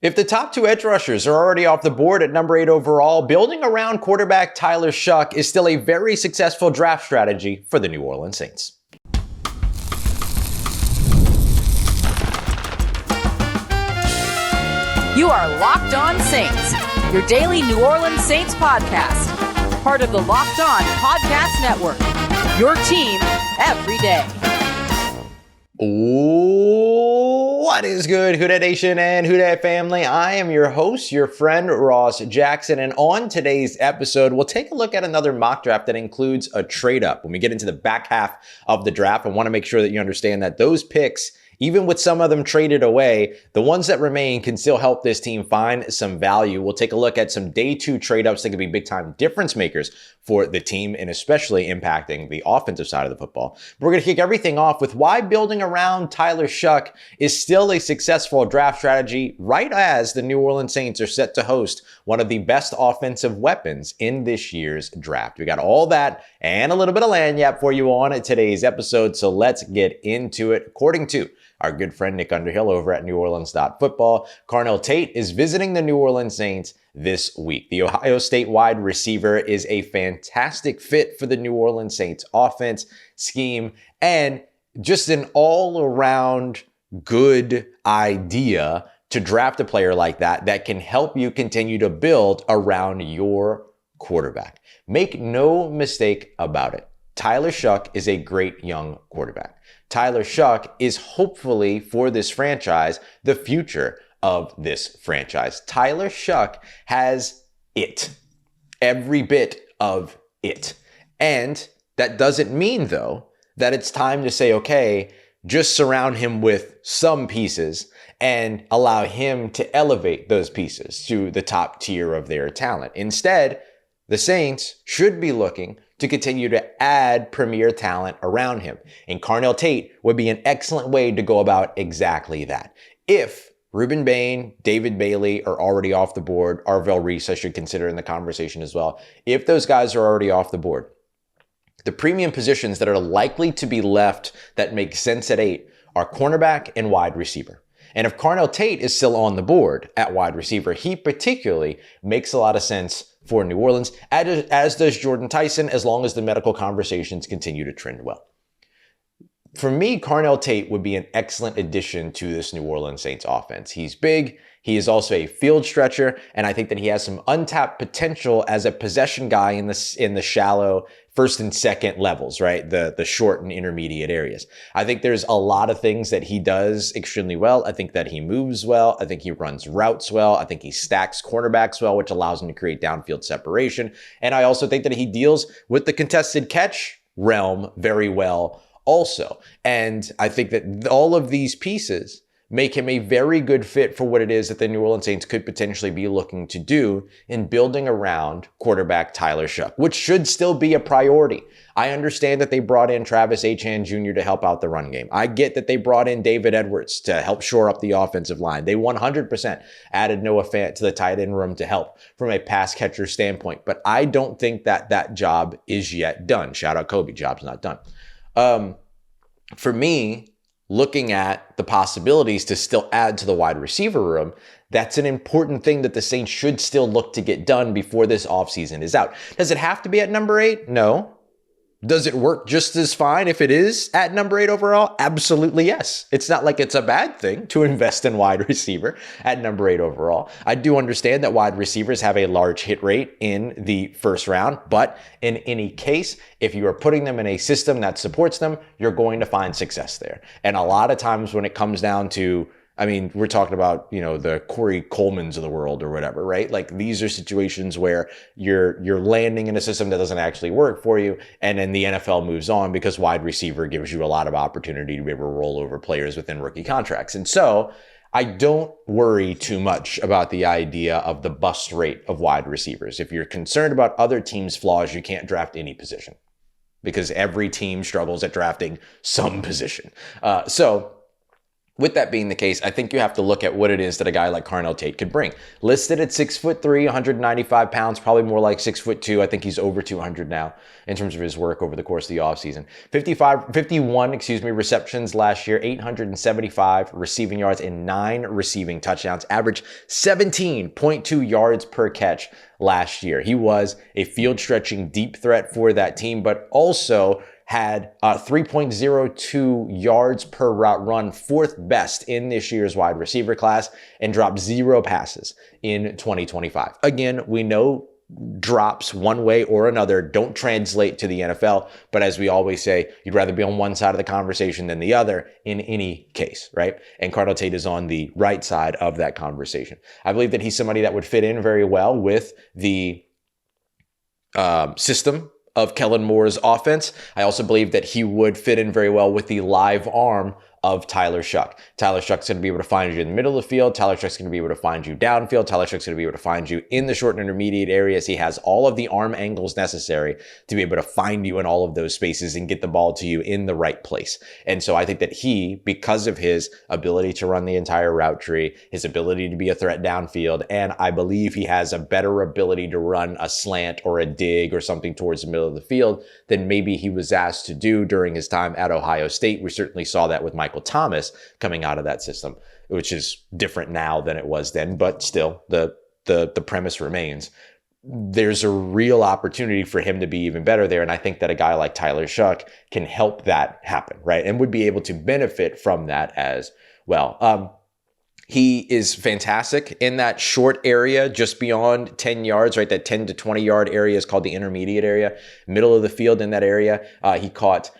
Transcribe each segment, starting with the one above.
If the top two edge rushers are already off the board at number 8 overall, building around quarterback Tyler Shough is still a very successful draft strategy for the New Orleans Saints. You are Locked On Saints, your daily New Orleans Saints podcast. Part of the Locked On Podcast Network, your team every day. What is good, Who Dat Nation and Who Dat family? I am your host, your friend, Ross Jackson, and on today's episode, we'll take a look at another mock draft that includes a trade-up. When we get into the back half of the draft, I want to make sure that you understand that those picks, even with some of them traded away, the ones that remain can still help this team find some value. We'll take a look at some day 2 trade-ups that could be big-time difference makers for the team and especially impacting the offensive side of the football. We're going to kick everything off with why building around Tyler Shough is still a successful draft strategy right as the New Orleans Saints are set to host one of the best offensive weapons in this year's draft. We got all that and a little bit of lagniappe for you on today's episode, so let's get into it. According to our good friend Nick Underhill over at NewOrleans.football, Carnell Tate is visiting the New Orleans Saints this week. The Ohio State wide receiver is a fantastic fit for the New Orleans Saints offense, scheme, and just an all-around good idea to draft a player like that can help you continue to build around your quarterback. Make no mistake about it. Tyler Shough is a great young quarterback. Tyler Shough is hopefully for this franchise, the future of this franchise. Tyler Shough has it. Every bit of it. And that doesn't mean, though, that it's time to say, okay, just surround him with some pieces and allow him to elevate those pieces to the top tier of their talent. Instead, the Saints should be looking to continue to add premier talent around him. And Carnell Tate would be an excellent way to go about exactly that. If Rueben Bain, David Bailey are already off the board, Arvell, Reese I should consider in the conversation as well. If those guys are already off the board, the premium positions that are likely to be left that make sense at 8 are cornerback and wide receiver. And if Carnell Tate is still on the board at wide receiver, he particularly makes a lot of sense for New Orleans, as does Jordan Tyson, as long as the medical conversations continue to trend well. For me, Carnell Tate would be an excellent addition to this New Orleans Saints offense. He's big. He is also a field stretcher, and I think that he has some untapped potential as a possession guy in the shallow first and second levels, right? The short and intermediate areas. I think there's a lot of things that he does extremely well. I think that he moves well. I think he runs routes well. I think he stacks cornerbacks well, which allows him to create downfield separation. And I also think that he deals with the contested catch realm very well also. And I think that all of these pieces make him a very good fit for what it is that the New Orleans Saints could potentially be looking to do in building around quarterback Tyler Shough, which should still be a priority. I understand that they brought in Travis Etienne Jr. to help out the run game. I get that they brought in David Edwards to help shore up the offensive line. They 100% added Noah Fant to the tight end room to help from a pass catcher standpoint, but I don't think that job is yet done. Shout out Kobe, job's not done. For me, looking at the possibilities to still add to the wide receiver room, that's an important thing that the Saints should still look to get done before this offseason is out. Does it have to be at number 8? No. Does it work just as fine if it is at number 8 overall? Absolutely yes. It's not like it's a bad thing to invest in wide receiver at number 8 overall. I do understand that wide receivers have a large hit rate in the first round, but in any case, if you are putting them in a system that supports them, you're going to find success there. And a lot of times when it comes down to, I mean, we're talking about, the Corey Colemans of the world or whatever, right? Like these are situations where you're landing in a system that doesn't actually work for you. And then the NFL moves on because wide receiver gives you a lot of opportunity to be able to roll over players within rookie contracts. And so I don't worry too much about the idea of the bust rate of wide receivers. If you're concerned about other teams' flaws, you can't draft any position because every team struggles at drafting some position. So With that being the case, I think you have to look at what it is that a guy like Carnell Tate could bring. Listed at 6'3", 195 pounds, probably more like 6'2". I think he's over 200 now in terms of his work over the course of the offseason. 51 receptions last year, 875 receiving yards and 9 receiving touchdowns, averaged 17.2 yards per catch last year. He was a field stretching deep threat for that team, but also had 3.02 yards per route run, 4th best in this year's wide receiver class, and dropped 0 passes in 2025. Again, we know drops one way or another don't translate to the NFL, but as we always say, you'd rather be on one side of the conversation than the other in any case, right? And Carnell Tate is on the right side of that conversation. I believe that he's somebody that would fit in very well with the system of Kellen Moore's offense. I also believe that he would fit in very well with the live arm of Tyler Shough. Tyler Shough's going to be able to find you in the middle of the field. Tyler Shough's going to be able to find you downfield. Tyler Shough's going to be able to find you in the short and intermediate areas. He has all of the arm angles necessary to be able to find you in all of those spaces and get the ball to you in the right place. And so I think that he, because of his ability to run the entire route tree, his ability to be a threat downfield, and I believe he has a better ability to run a slant or a dig or something towards the middle of the field than maybe he was asked to do during his time at Ohio State. We certainly saw that with Michael Thomas coming out of that system, which is different now than it was then, but still the premise remains. There's a real opportunity for him to be even better there. And I think that a guy like Tyler Shough can help that happen, right? And would be able to benefit from that as well. He is fantastic in that short area just beyond 10 yards, right? That 10 to 20 yard area is called the intermediate area. Middle of the field in that area, he caught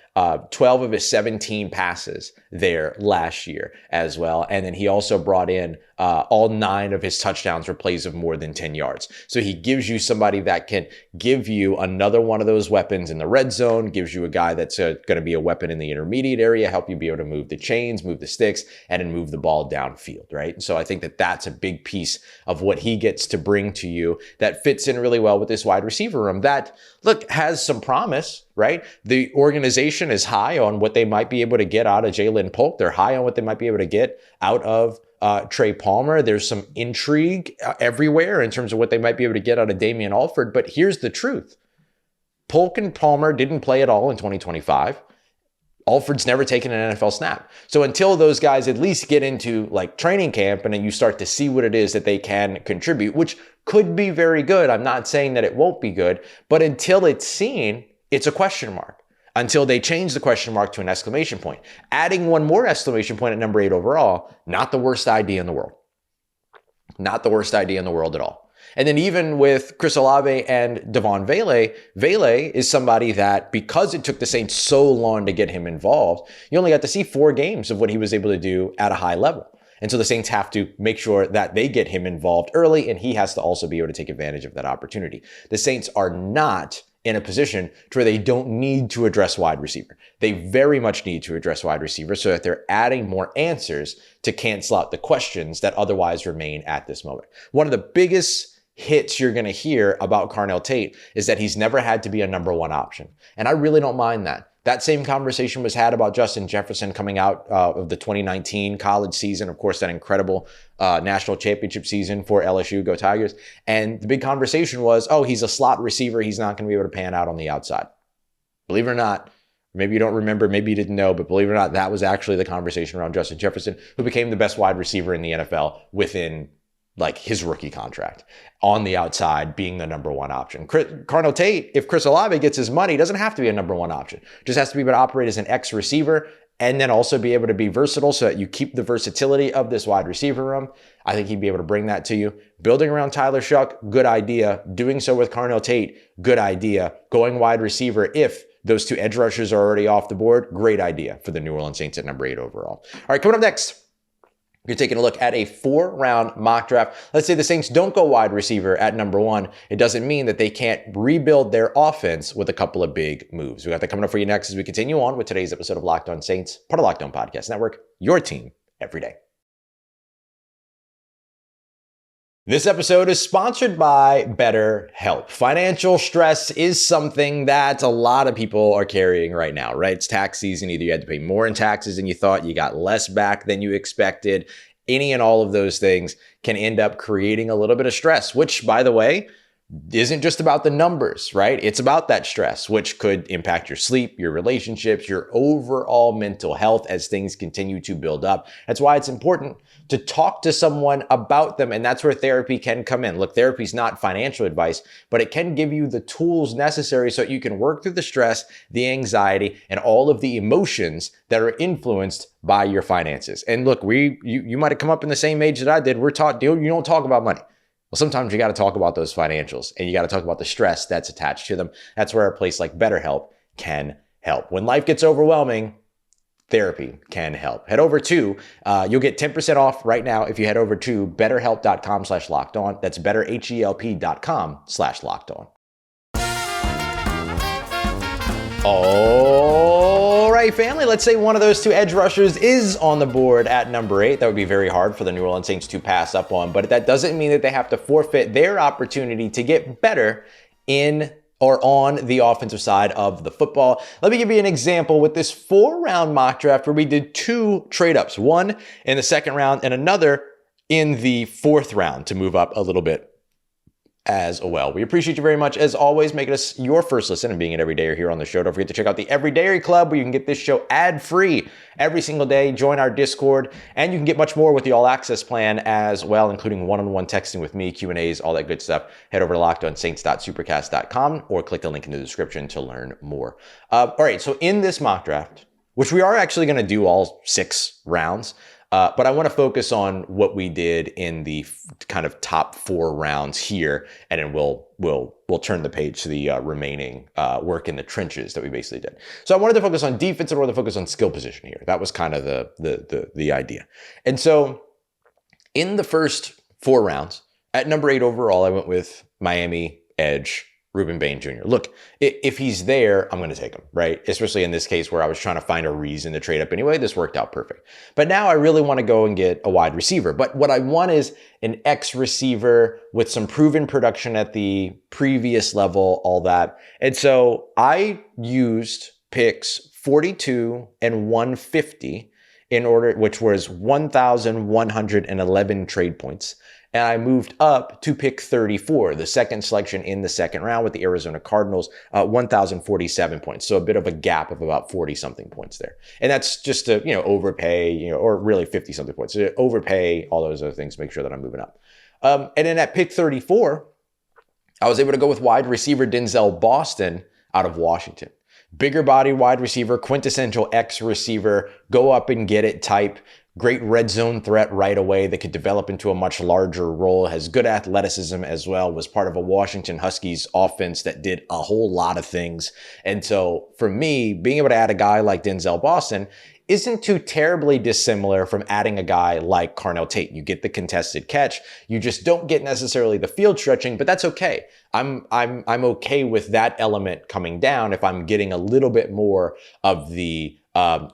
12 of his 17 passes there last year as well. And then he also brought in all 9 of his touchdowns were plays of more than 10 yards. So he gives you somebody that can give you another one of those weapons in the red zone, gives you a guy that's going to be a weapon in the intermediate area, help you be able to move the chains, move the sticks, and then move the ball downfield, right? And so I think that that's a big piece of what he gets to bring to you that fits in really well with this wide receiver room that, look, has some promise, right? The organization is high on what they might be able to get out of Jalen Polk. They're high on what they might be able to get out of Trey Palmer. There's some intrigue everywhere in terms of what they might be able to get out of Damian Alford. But here's the truth. Polk and Palmer didn't play at all in 2025. Alford's never taken an NFL snap. So until those guys at least get into like training camp and then you start to see what it is that they can contribute, which could be very good. I'm not saying that it won't be good, but until it's seen, it's a question mark. Until they change the question mark to an exclamation point. Adding one more exclamation point at number 8 overall, not the worst idea in the world. Not the worst idea in the world at all. And then even with Chris Olave and Devon Vele, Vele is somebody that, because it took the Saints so long to get him involved, you only got to see 4 games of what he was able to do at a high level. And so the Saints have to make sure that they get him involved early, and he has to also be able to take advantage of that opportunity. The Saints are not in a position to where they don't need to address wide receiver. They very much need to address wide receiver so that they're adding more answers to cancel out the questions that otherwise remain at this moment. One of the biggest hits you're going to hear about Carnell Tate is that he's never had to be a number 1 option. And I really don't mind that. That same conversation was had about Justin Jefferson coming out of the 2019 college season. Of course, that incredible national championship season for LSU, go Tigers. And the big conversation was, oh, he's a slot receiver. He's not going to be able to pan out on the outside. Believe it or not, maybe you don't remember, maybe you didn't know, but believe it or not, that was actually the conversation around Justin Jefferson, who became the best wide receiver in the NFL within like his rookie contract, on the outside being the number 1 option. Carnell Tate, if Chris Olave gets his money, doesn't have to be a number 1 option. Just has to be able to operate as an X receiver and then also be able to be versatile so that you keep the versatility of this wide receiver room. I think he'd be able to bring that to you. Building around Tyler Shough, good idea. Doing so with Carnell Tate, good idea. Going wide receiver if those 2 edge rushers are already off the board, great idea for the New Orleans Saints at number 8 overall. All right, coming up next, you're taking a look at a 4-round mock draft. Let's say the Saints don't go wide receiver at number 1. It doesn't mean that they can't rebuild their offense with a couple of big moves. We got that coming up for you next as we continue on with today's episode of Locked On Saints, part of Locked On Podcast Network, your team every day. This episode is sponsored by BetterHelp. Financial stress is something that a lot of people are carrying right now, right? It's tax season. Either you had to pay more in taxes than you thought, you got less back than you expected. Any and all of those things can end up creating a little bit of stress, which, by the way, isn't just about the numbers, right? It's about that stress, which could impact your sleep, your relationships, your overall mental health as things continue to build up. That's why it's important to talk to someone about them. And that's where therapy can come in. Look, therapy is not financial advice, but it can give you the tools necessary so you can work through the stress, the anxiety, and all of the emotions that are influenced by your finances. And look, you might have come up in the same age that I did. We're taught, you don't talk about money. Well, sometimes you got to talk about those financials and you got to talk about the stress that's attached to them. That's where a place like BetterHelp can help. When life gets overwhelming, therapy can help. Head over to, you'll get 10% off right now if you head over to betterhelp.com/lockedon. That's betterhelp.com/lockedon. All right, family, let's say one of those two edge rushers is on the board at number 8. That would be very hard for the New Orleans Saints to pass up on, but that doesn't mean that they have to forfeit their opportunity to get better in or on the offensive side of the football. Let me give you an example with this 4-round mock draft where we did 2 trade-ups, one in the 2nd round and another in the 4th round to move up a little bit as well. We appreciate you very much, as always, making us your first listen and being an everydayer here on the show. Don't forget to check out the Everydayer Club, where you can get this show ad-free every single day. Join our Discord, and you can get much more with the all-access plan as well, including one-on-one texting with me, Q&As, all that good stuff. Head over to lockedonsaints.supercast.com or click the link in the description to learn more. All right, so in this mock draft, which we are actually going to do all 6 rounds, but I want to focus on what we did in the kind of top 4 rounds here, and then we'll turn the page to the remaining work in the trenches that we basically did. So I wanted to focus on defense and I wanted to focus on skill position here. That was kind of the idea. And so in the first 4 rounds, at number 8 overall, I went with Miami edge Rueben Bain Jr. Look, if he's there, I'm going to take him, right? Especially in this case where I was trying to find a reason to trade up anyway. This worked out perfect. But now I really want to go and get a wide receiver. But what I want is an X receiver with some proven production at the previous level, all that. And so I used picks 42 and 150 in order, which was 1,111 trade points. And I moved up to pick 34, the second selection in the 2nd round with the Arizona Cardinals, 1,047 points. So a bit of a gap of about 40-something points there. And that's just to, overpay, or really 50-something points. So overpay, all those other things, make sure that I'm moving up. And then at pick 34, I was able to go with wide receiver Denzel Boston out of Washington. Bigger body wide receiver, quintessential X receiver, go up and get it type. Great red zone threat right away that could develop into a much larger role, has good athleticism as well, was part of a Washington Huskies offense that did a whole lot of things. And so for me, being able to add a guy like Denzel Boston isn't too terribly dissimilar from adding a guy like Carnell Tate. You get the contested catch. You just don't get necessarily the field stretching, but that's okay. I'm okay with that element coming down if I'm getting a little bit more of the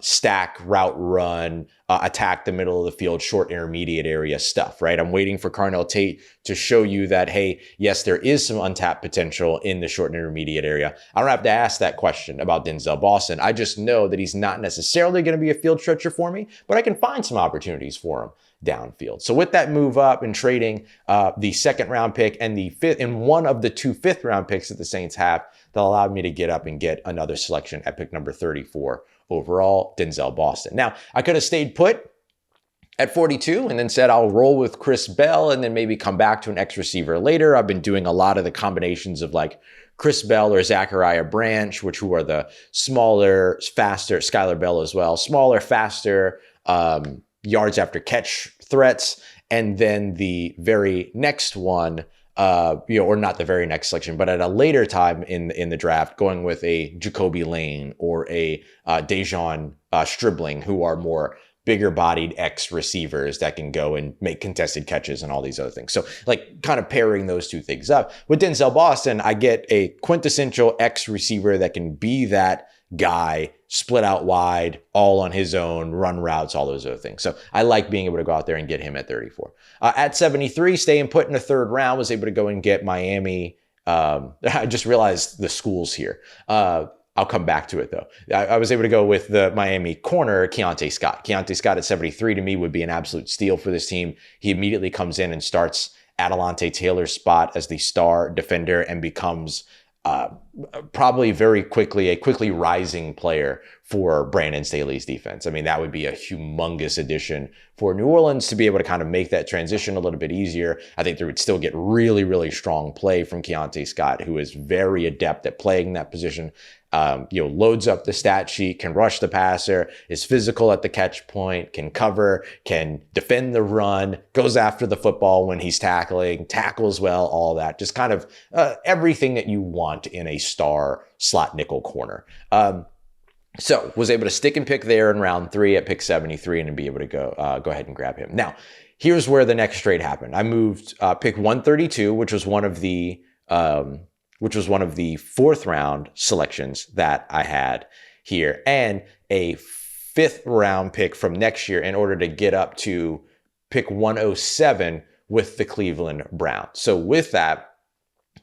stack, route run, attack the middle of the field, short intermediate area stuff, right? I'm waiting for Carnell Tate to show you that, hey, yes, there is some untapped potential in the short and intermediate area. I don't have to ask that question about Denzel Boston. I just know that he's not necessarily going to be a field stretcher for me, but I can find some opportunities for him downfield. So with that move up and trading the 2nd round pick and the 5th and one of the 2 5th round picks that the Saints have, that allowed me to get up and get another selection at pick number 34 overall, Denzel Boston. Now, I could have stayed put at 42 and then said I'll roll with Chris Bell and then maybe come back to an X receiver later. I've been doing a lot of the combinations of like Chris Bell or Zachariah Branch, who are the smaller, faster, Skylar Bell as well, smaller, faster, yards after catch threats. And then the very next one, or not the very next selection, but at a later time in the draft, going with a Jacoby Lane or a Dejon Stribling, who are more bigger bodied X receivers that can go and make contested catches and all these other things. So like kind of pairing those two things up. With Denzel Boston, I get a quintessential X receiver that can be that guy split out wide, all on his own, run routes, all those other things. So I like being able to go out there and get him at 34. At 73, staying put in the third round, was able to go and get Miami. I just realized the schools here. I'll come back to it though. I was able to go with the Miami corner, Keontae Scott. Keontae Scott at 73 to me would be an absolute steal for this team. He immediately comes in and starts Adelante Taylor's spot as the star defender and becomes probably very quickly a quickly rising player for Brandon Staley's defense. I mean, that would be a humongous addition for New Orleans to be able to kind of make that transition a little bit easier. I think they would still get really, really strong play from Keontae Scott, who is very adept at playing that position. Loads up the stat sheet, can rush the passer, is physical at the catch point, can cover, can defend the run, goes after the football when he's tackling, tackles well, all that. Just kind of everything that you want in a star slot nickel corner. So was able to stick and pick there in round 3 at pick 73 and be able to go ahead and grab him. Now, here's where the next trade happened. I moved pick 132, which was one of the fourth round selections that I had here, and a 5th round pick from next year in order to get up to pick 107 with the Cleveland Browns. So with that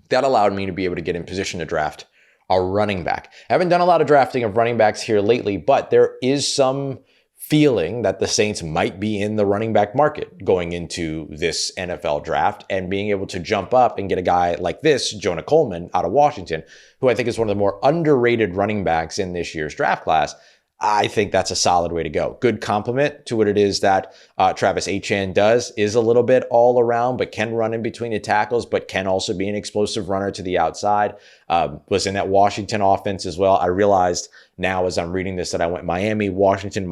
allowed me to be able to get in position to draft a running back. I haven't done a lot of drafting of running backs here lately, but there is some feeling that the Saints might be in the running back market going into this NFL draft, and being able to jump up and get a guy like this, Jonah Coleman out of Washington, who I think is one of the more underrated running backs in this year's draft class. I think that's a solid way to go. Good compliment to what it is that Travis Etienne does, is a little bit all around, but can run in between the tackles, but can also be an explosive runner to the outside. Was in that Washington offense as well. I realized now as I'm reading this that I went Miami, Washington,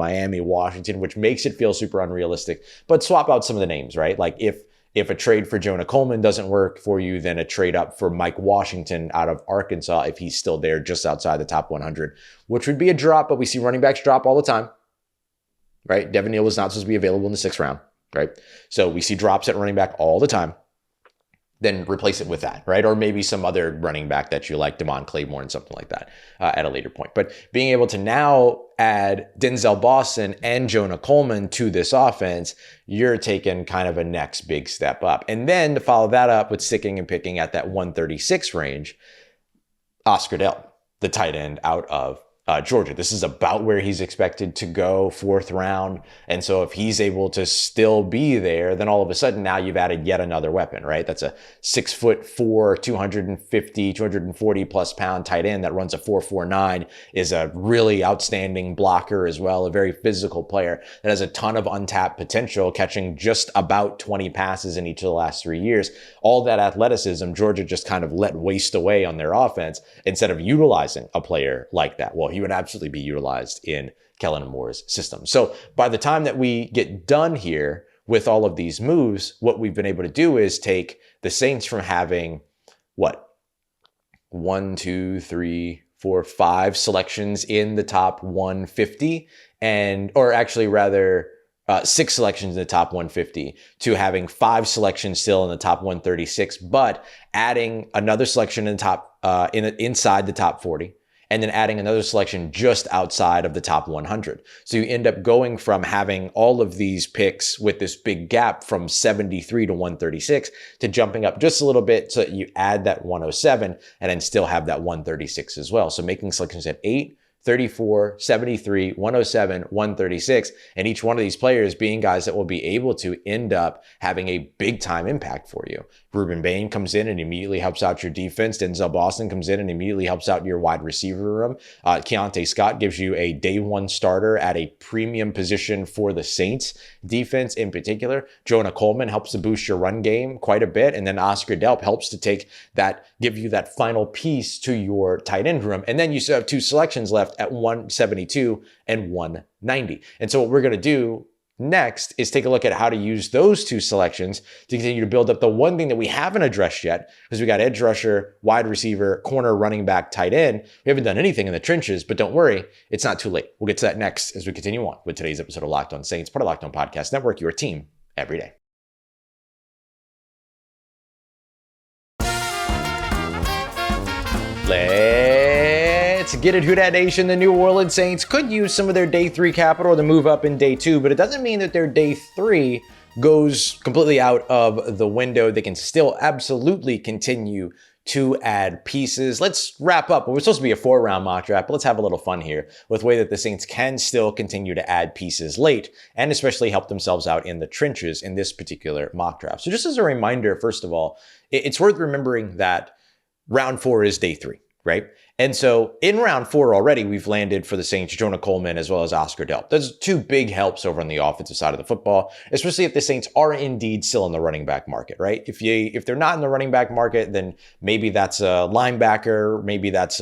which makes it feel super unrealistic, but swap out some of the names, right? Like if a trade for Jonah Coleman doesn't work for you, then a trade up for Mike Washington out of Arkansas, if he's still there just outside the top 100, which would be a drop, but we see running backs drop all the time, right? Devin Neal was not supposed to be available in the 6th round, right? So we see drops at running back all the time. Then replace it with that, right? Or maybe some other running back that you like, Damon Claiborne, something like that at a later point. But being able to now add Denzel Boston and Jonah Coleman to this offense, you're taking kind of a next big step up. And then to follow that up with sticking and picking at that 136 range, Oscar Dell, the tight end out of Georgia. This is about where he's expected to go, 4th round. And so if he's able to still be there, then all of a sudden now you've added yet another weapon, right? That's a 6'4", 240 plus pound tight end that runs a 4.49, is a really outstanding blocker as well, a very physical player that has a ton of untapped potential, catching just about 20 passes in each of the last 3 years. All that athleticism, Georgia just kind of let waste away on their offense instead of utilizing a player like that. Well, he would absolutely be utilized in Kellen Moore's system. So by the time that we get done here with all of these moves, what we've been able to do is take the Saints from having 5 selections in the top 150, or actually rather 6 selections in the top 150, to having 5 selections still in the top 136, but adding another selection in the top inside the top 40. And then adding another selection just outside of the top 100. So you end up going from having all of these picks with this big gap from 73 to 136 to jumping up just a little bit so that you add that 107 and then still have that 136 as well. So making selections at 8, 34, 73, 107, 136, and each one of these players being guys that will be able to end up having a big time impact for you. Rueben Bain comes in and immediately helps out your defense. Denzel Boston comes in and immediately helps out your wide receiver room. Keontae Scott gives you a day one starter at a premium position for the Saints defense in particular. Jonah Coleman helps to boost your run game quite a bit. And then Oscar Delp helps to give you that final piece to your tight end room. And then you still have 2 selections left at 172 and 190. And so what we're going to do next is take a look at how to use those 2 selections to continue to build up the one thing that we haven't addressed yet, because we got edge rusher, wide receiver, corner, running back, tight end. We haven't done anything in the trenches, but don't worry, it's not too late. We'll get to that next as we continue on with today's episode of Locked On Saints, part of Locked On Podcast Network, your team every day. Let's get it, Who Dat Nation? The New Orleans Saints could use some of their day 3 capital to move up in day 2, but it doesn't mean that their day 3 goes completely out of the window. They can still absolutely continue to add pieces. Let's wrap up. Well, we're supposed to be a 4-round mock draft, but let's have a little fun here with the way that the Saints can still continue to add pieces late and especially help themselves out in the trenches in this particular mock draft. So just as a reminder, first of all, it's worth remembering that round 4 is day 3, right? And so in round 4 already, we've landed for the Saints, Jonah Coleman, as well as Oscar Delp. Those 2 big helps over on the offensive side of the football, especially if the Saints are indeed still in the running back market, right? If they're not in the running back market, then maybe that's a linebacker, maybe that's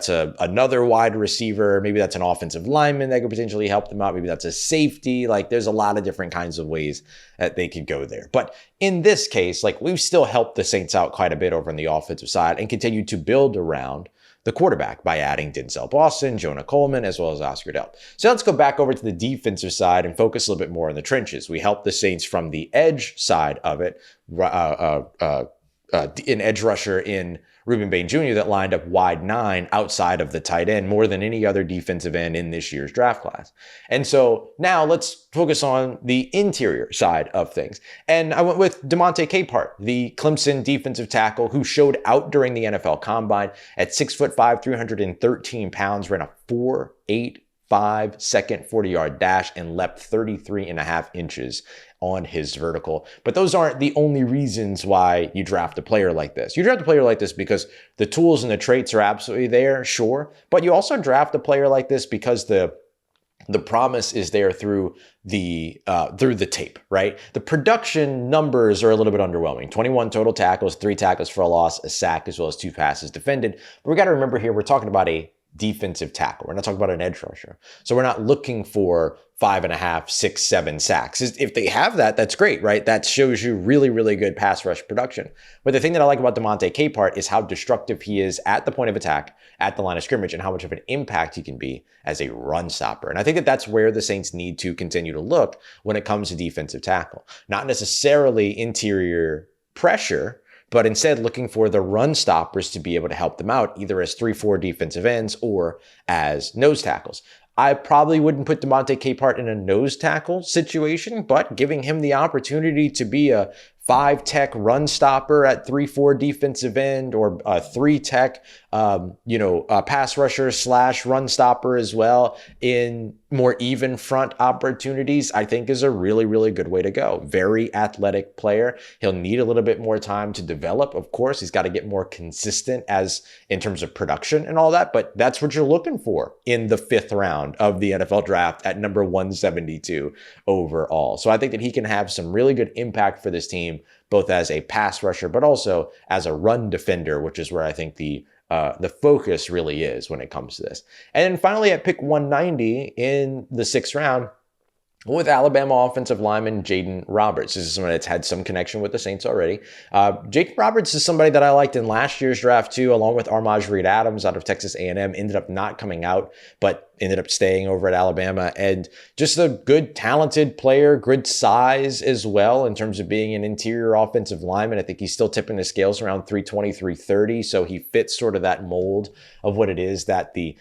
another wide receiver, maybe that's an offensive lineman that could potentially help them out, maybe that's a safety. Like, there's a lot of different kinds of ways that they could go there. But in this case, like, we've still helped the Saints out quite a bit over on the offensive side and continue to build around the quarterback by adding Denzel Boston, Jonah Coleman, as well as Oscar Delp. So let's go back over to the defensive side and focus a little bit more on the trenches. We helped the Saints from the edge side of it, an edge rusher in Rueben Bain Jr. that lined up wide 9 outside of the tight end more than any other defensive end in this year's draft class. And so now let's focus on the interior side of things. And I went with Demonte Capehart, the Clemson defensive tackle who showed out during the NFL Combine at 6'5", 313 pounds, ran a 4.85 second 40-yard dash and leapt 33.5 inches on his vertical. But those aren't the only reasons why you draft a player like this. You draft a player like this because the tools and the traits are absolutely there, sure. But you also draft a player like this because the promise is there through the tape, right? The production numbers are a little bit underwhelming. 21 total tackles, 3 tackles for a loss, a sack, as well as 2 passes defended. But we got to remember here, we're talking about a defensive tackle. We're not talking about an edge rusher. So we're not looking for 5.5, 6, 7 sacks. If they have that, that's great, right? That shows you really, really good pass rush production. But the thing that I like about Demonte Capehart is how destructive he is at the point of attack, at the line of scrimmage, and how much of an impact he can be as a run stopper. And I think that that's where the Saints need to continue to look when it comes to defensive tackle. Not necessarily interior pressure, but instead looking for the run stoppers to be able to help them out, either as 3-4 defensive ends or as nose tackles. I probably wouldn't put Demonte Capehart in a nose tackle situation, but giving him the opportunity to be a 5-tech run stopper at 3-4 defensive end, or a 3-tech, pass rusher / run stopper as well in more even front opportunities, I think is a really, really good way to go. Very athletic player. He'll need a little bit more time to develop. Of course, he's got to get more consistent in terms of production and all that, but that's what you're looking for in the 5th round of the NFL draft at number 172 overall. So I think that he can have some really good impact for this team, both as a pass rusher, but also as a run defender, which is where I think the focus really is when it comes to this. And then finally at pick 190 in the 6th round, with Alabama offensive lineman Jaden Roberts. This is someone that's had some connection with the Saints already. Jaden Roberts is somebody that I liked in last year's draft too, along with Armaj Reed Adams out of Texas A&M. Ended up not coming out, but ended up staying over at Alabama. And just a good, talented player, good size as well in terms of being an interior offensive lineman. I think he's still tipping the scales around 320, 330. So he fits sort of that mold of what it is that the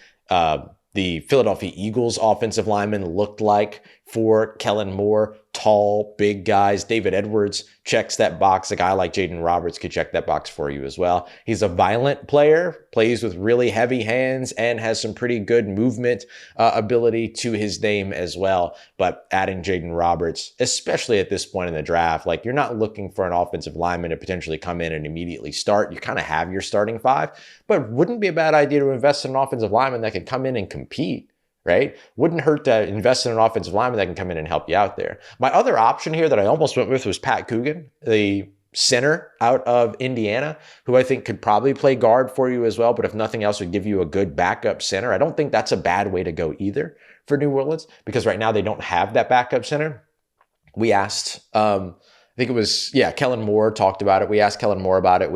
Philadelphia Eagles offensive lineman looked like for Kellen Moore. Tall, big guys. David Edwards checks that box. A guy like Jaden Roberts could check that box for you as well. He's a violent player, plays with really heavy hands, and has some pretty good movement ability to his name as well. But adding Jaden Roberts, especially at this point in the draft, like, you're not looking for an offensive lineman to potentially come in and immediately start. You kind of have your starting 5, but wouldn't be a bad idea to invest in an offensive lineman that could come in and compete. Right? Wouldn't hurt to invest in an offensive lineman that can come in and help you out there. My other option here that I almost went with was Pat Coogan, the center out of Indiana, who I think could probably play guard for you as well, but if nothing else would give you a good backup center. I don't think that's a bad way to go either for New Orleans, because right now they don't have that backup center. We asked, I think it was, Kellen Moore talked about it. We asked Kellen Moore about it.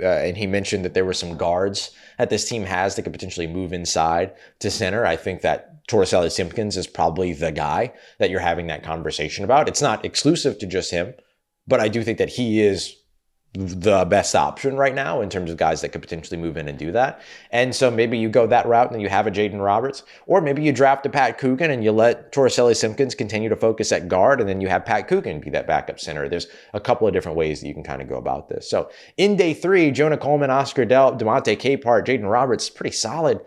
And he mentioned that there were some guards that this team has that could potentially move inside to center. I think that Torricelli Simpkins is probably the guy that you're having that conversation about. It's not exclusive to just him, but I do think that he is the best option right now in terms of guys that could potentially move in and do that. And so maybe you go that route and then you have a Jaden Roberts, or maybe you draft a Pat Coogan and you let Torricelli Simpkins continue to focus at guard, and then you have Pat Coogan be that backup center. There's a couple of different ways that you can kind of go about this. So in day 3, Jonah Coleman, Oscar Delp, DeMonte Capehart, Jaden Roberts, pretty solid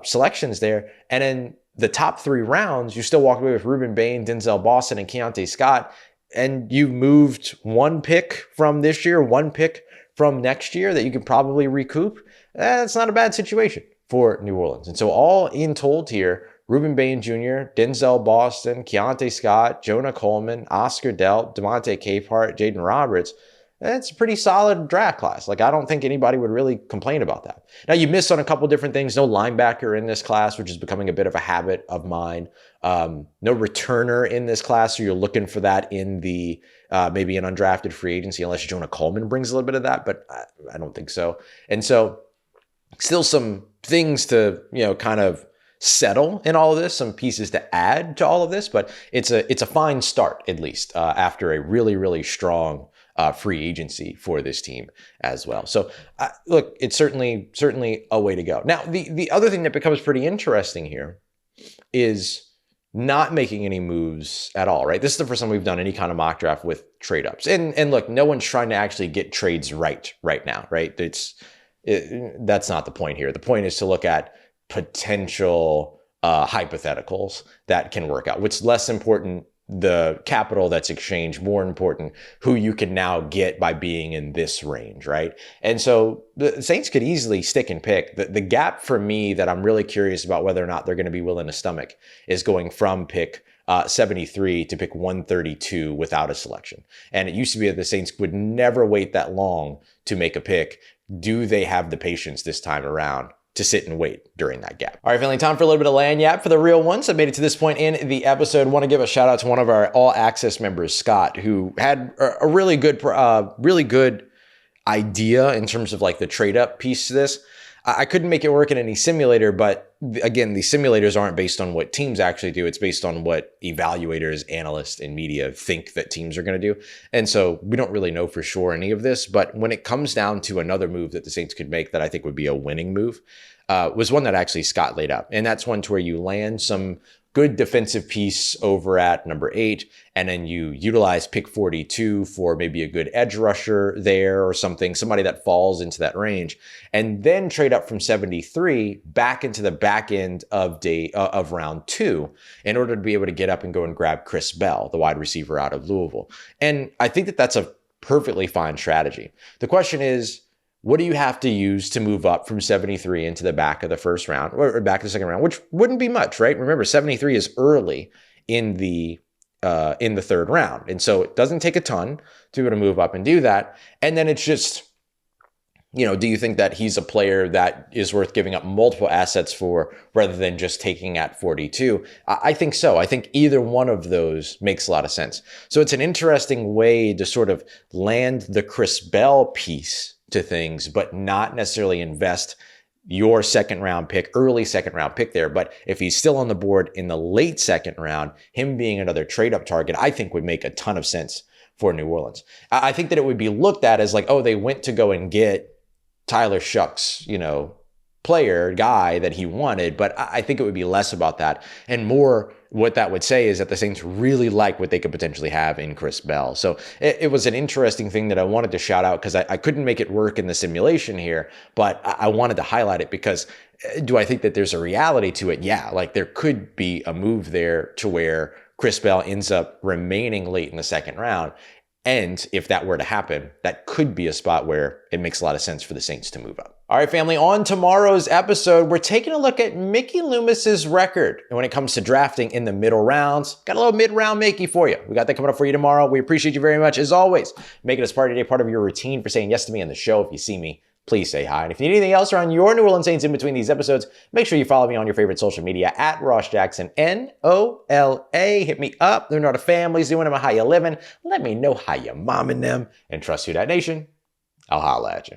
selections there. And in the top 3 rounds, you still walk away with Rueben Bain, Denzel Boston, and Keontae Scott. And you've moved 1 pick from this year, 1 pick from next year that you can probably recoup. That's not a bad situation for New Orleans. And so all in told here, Rueben Bain Jr., Denzel Boston, Keontae Scott, Jonah Coleman, Oscar Delp, DeMonte Capehart, Jaden Roberts. It's a pretty solid draft class. Like, I don't think anybody would really complain about that. Now, you missed on a couple different things. No linebacker in this class, which is becoming a bit of a habit of mine. No returner in this class, so you're looking for that in the maybe an undrafted free agency, unless Jonah Coleman brings a little bit of that, but I don't think so. And so still some things to, kind of settle in all of this, some pieces to add to all of this, but it's a fine start, at least, after a really, really strong free agency for this team as well. So look, it's certainly a way to go. Now, the other thing that becomes pretty interesting here is not making any moves at all, right? This is the first time we've done any kind of mock draft with trade ups. And look, no one's trying to actually get trades right now, right? That's not the point here. The point is to look at potential hypotheticals that can work out. What's less important, the capital that's exchanged, more important, who you can now get by being in this range, right? And so the Saints could easily stick and pick. The gap for me that I'm really curious about whether or not they're going to be willing to stomach is going from pick 73 to pick 132 without a selection. And it used to be that the Saints would never wait that long to make a pick. Do they have the patience this time around to sit and wait during that gap? All right, family, time for a little bit of land yap for the real ones that made it to this point in the episode. Want to give a shout out to one of our all access members, Scott, who had a really good idea in terms of like the trade up piece to this. I couldn't make it work in any simulator, but again, the simulators aren't based on what teams actually do. It's based on what evaluators, analysts, and media think that teams are going to do. And so we don't really know for sure any of this, but when it comes down to another move that the Saints could make that I think would be a winning move, was one that actually Scott laid out. And that's one to where you land some good defensive piece over at number 8, and then you utilize pick 42 for maybe a good edge rusher there or something, somebody that falls into that range, and then trade up from 73 back into the back end of round 2 in order to be able to get up and go and grab Chris Bell, the wide receiver out of Louisville. And I think that that's a perfectly fine strategy. The question is, what do you have to use to move up from 73 into the back of the first round or back of the second round, which wouldn't be much, right? Remember, 73 is early in the third round. And so it doesn't take a ton to be able to move up and do that. And then it's just, do you think that he's a player that is worth giving up multiple assets for rather than just taking at 42? I think so. I think either one of those makes a lot of sense. So it's an interesting way to sort of land the Chris Bell piece to things, but not necessarily invest your early second round pick there. But if he's still on the board in the late second round, him being another trade up target, I think would make a ton of sense for New Orleans. I think that it would be looked at as like, oh, they went to go and get Tyler Shough's, guy that he wanted, but I think it would be less about that and more what that would say is that the Saints really like what they could potentially have in Chris Bell. So it was an interesting thing that I wanted to shout out because I couldn't make it work in the simulation here, but I wanted to highlight it because do I think that there's a reality to it? Yeah, like there could be a move there to where Chris Bell ends up remaining late in the second round. And if that were to happen, that could be a spot where it makes a lot of sense for the Saints to move up. All right, family, on tomorrow's episode, we're taking a look at Mickey Loomis's record. And when it comes to drafting in the middle rounds, got a little mid-round Mickey for you. We got that coming up for you tomorrow. We appreciate you very much. As always, making us part of your routine for saying yes to me on the show. If you see me, please say hi. And if you need anything else around your New Orleans Saints in between these episodes, make sure you follow me on your favorite social media at Ross Jackson, NOLA. Hit me up. Learn how the family's doing, how you living. Let me know how you momming them. And trust Who Dat Nation. I'll holla at you.